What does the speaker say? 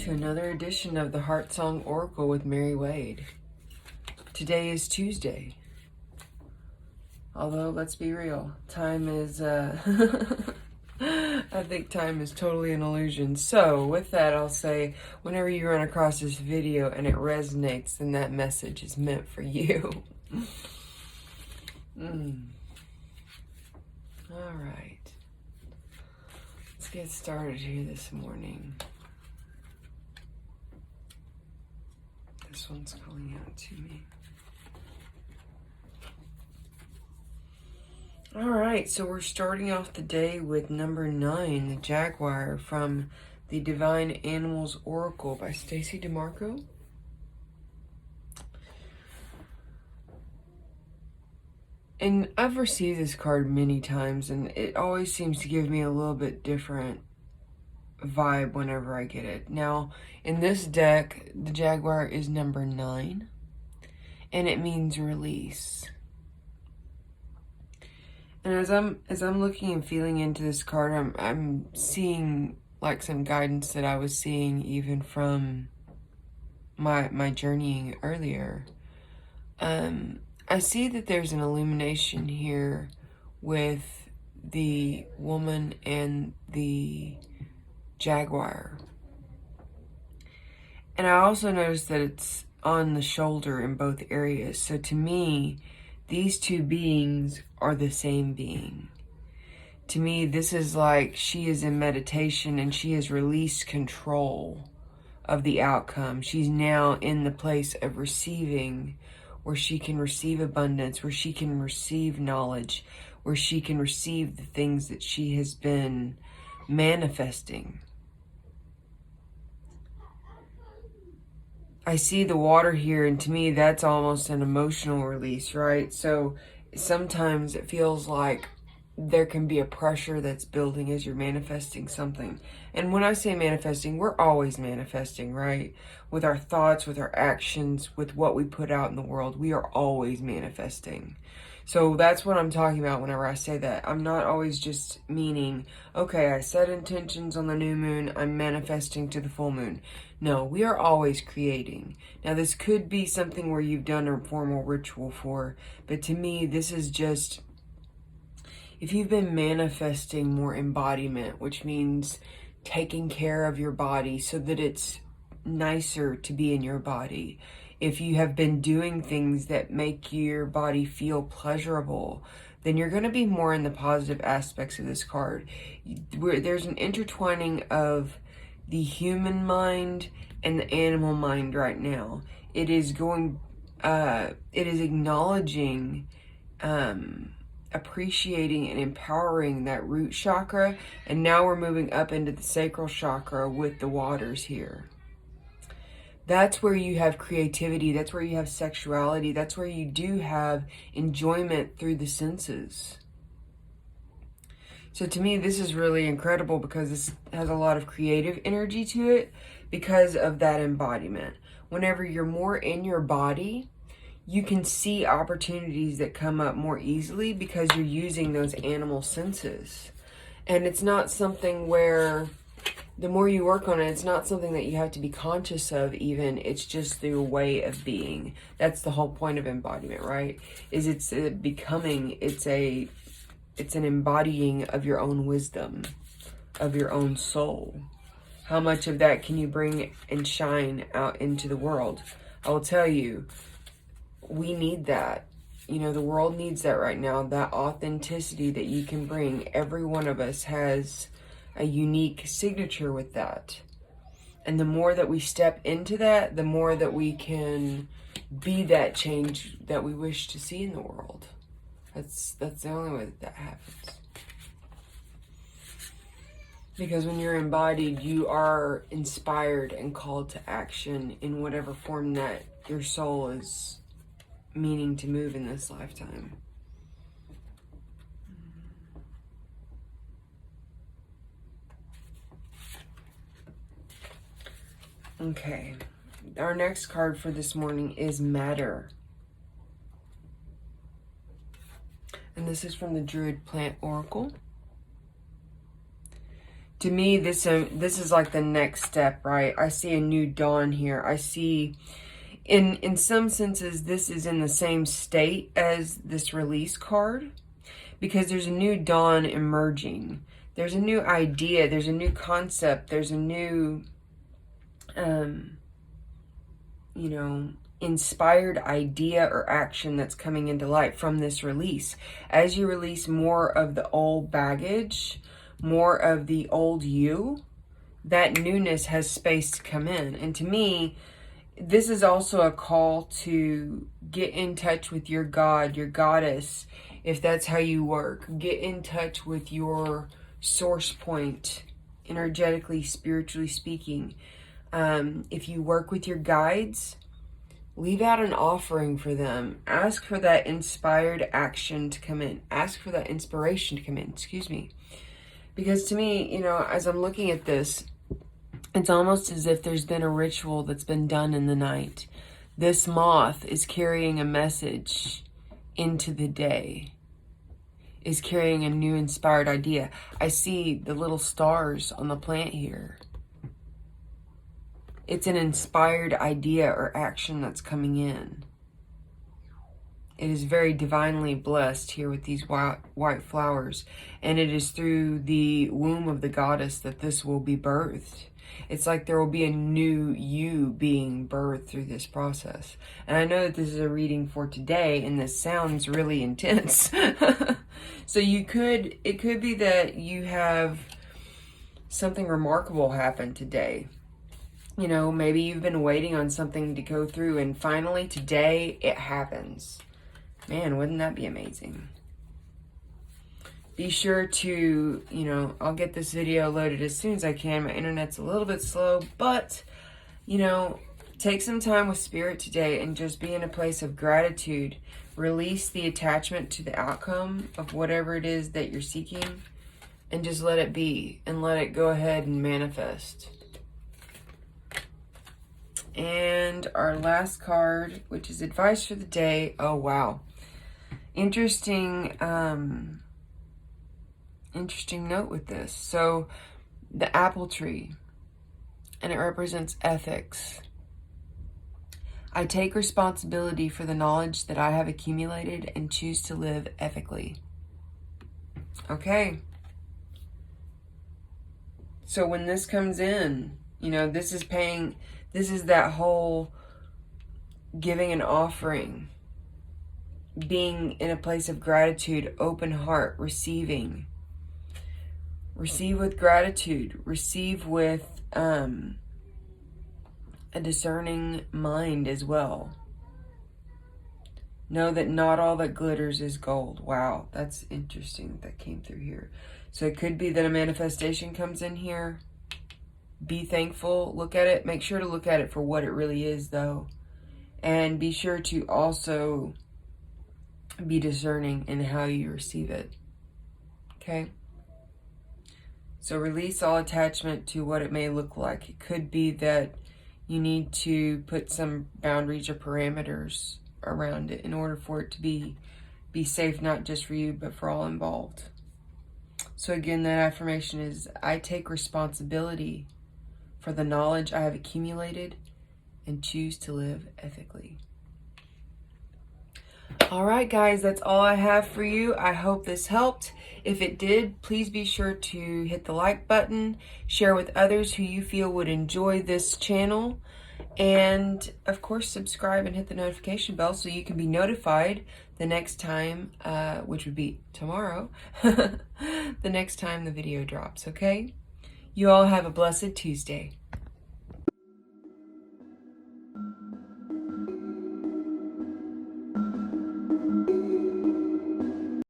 to another edition of the Heartsong Oracle with Mary Wade. Today is Tuesday. Although, let's be real, time is, I think time is totally an illusion. So, with that, I'll say, whenever you run across this video and it resonates, then that message is meant for you. Alright. Let's get started here this morning. This one's calling out to me. Alright, so we're starting off the day with number 9, the Jaguar, from the Divine Animals Oracle by Stacey DeMarco. And I've received this card many times, and it always seems to give me a little bit different vibe whenever I get it. Now, in this deck, the Jaguar is number 9, and it means release. And as I'm looking and feeling into this card, I'm seeing like some guidance that I was seeing even from my journeying earlier. I see that there's an illumination here with the woman and the Jaguar. And I also noticed that it's on the shoulder in both areas. So to me, these two beings are the same being. To me, this is like she is in meditation and she has released control of the outcome. She's now in the place of receiving, where she can receive abundance, where she can receive knowledge, where she can receive the things that she has been manifesting. I see the water here, and to me, that's almost an emotional release, right? So sometimes it feels like there can be a pressure that's building as you're manifesting something. And when I say manifesting, we're always manifesting, right? With our thoughts, with our actions, with what we put out in the world, we are always manifesting. So that's what I'm talking about whenever I say that. I'm not always just meaning, okay, I set intentions on the new moon, I'm manifesting to the full moon. No, we are always creating. Now, this could be something where you've done a formal ritual for, but to me, this is just, if you've been manifesting more embodiment, which means taking care of your body so that it's nicer to be in your body. If you have been doing things that make your body feel pleasurable, then you're going to be more in the positive aspects of this card. There's an intertwining of the human mind and the animal mind right now. It is acknowledging, appreciating and empowering that root chakra, and now we're moving up into the sacral chakra with the waters here. That's where you have creativity, that's where you have sexuality, that's where you do have enjoyment through the senses. So to me, this is really incredible because this has a lot of creative energy to it because of that embodiment. Whenever you're more in your body, you can see opportunities that come up more easily because you're using those animal senses. And it's not something where, the more you work on it, it's not something that you have to be conscious of even. It's just the way of being. That's the whole point of embodiment, right? Is it's becoming, it's an embodying of your own wisdom, of your own soul. How much of that can you bring and shine out into the world? I will tell you, we need that. You know, the world needs that right now, that authenticity that you can bring. Every one of us has a unique signature with that. And the more that we step into that, the more that we can be that change that we wish to see in the world. That's the only way that happens. Because when you're embodied, you are inspired and called to action in whatever form that your soul is meaning to move in this lifetime. Okay, our next card for this morning is Matter. And this is from the Druid Plant Oracle. To me, this is like the next step, right? I see a new dawn here. I see, in some senses, this is in the same state as this release card, because there's a new dawn emerging. There's a new idea. There's a new concept. There's a new, inspired idea or action that's coming into light from this release. As you release more of the old baggage, more of the old you, that newness has space to come in. And to me, this is also a call to get in touch with your God, your goddess, if that's how you work. Get in touch with your source point, energetically, spiritually speaking. If you work with your guides, leave out an offering for them. Ask for that inspired action to come in. Ask for that inspiration to come in, Because to me, as I'm looking at this, it's almost as if there's been a ritual that's been done in the night. This moth is carrying a message into the day, is carrying a new inspired idea. I see the little stars on the plant here. It's an inspired idea or action that's coming in. It is very divinely blessed here with these white flowers. And it is through the womb of the goddess that this will be birthed. It's like there will be a new you being birthed through this process. And I know that this is a reading for today, and this sounds really intense. So it could be that you have something remarkable happen today. Maybe you've been waiting on something to go through, and finally today it happens. Man, wouldn't that be amazing? Be sure to, I'll get this video loaded as soon as I can. My internet's a little bit slow, but, take some time with Spirit today and just be in a place of gratitude. Release the attachment to the outcome of whatever it is that you're seeking, and just let it be and let it go ahead and manifest. And our last card, which is advice for the day. Oh, wow. Interesting note with this. So the apple tree, and it represents ethics. I take responsibility for the knowledge that I have accumulated and choose to live ethically. Okay. So when this comes in, this is that whole giving an offering, being in a place of gratitude, open heart, receiving. Receive with gratitude. Receive with a discerning mind as well. Know that not all that glitters is gold. Wow, that's interesting that came through here. So it could be that a manifestation comes in here. Be thankful. Look at it. Make sure to look at it for what it really is, though. And be sure to also be discerning in how you receive it. Okay? So release all attachment to what it may look like. It could be that you need to put some boundaries or parameters around it in order for it to be safe, not just for you, but for all involved. So again, that affirmation is, I take responsibility for the knowledge I have accumulated and choose to live ethically. All right, guys, that's all I have for you. I hope this helped. If it did, please be sure to hit the like button, share with others who you feel would enjoy this channel, and of course, subscribe and hit the notification bell so you can be notified the next time, which would be tomorrow, the next time the video drops, okay? You all have a blessed Tuesday.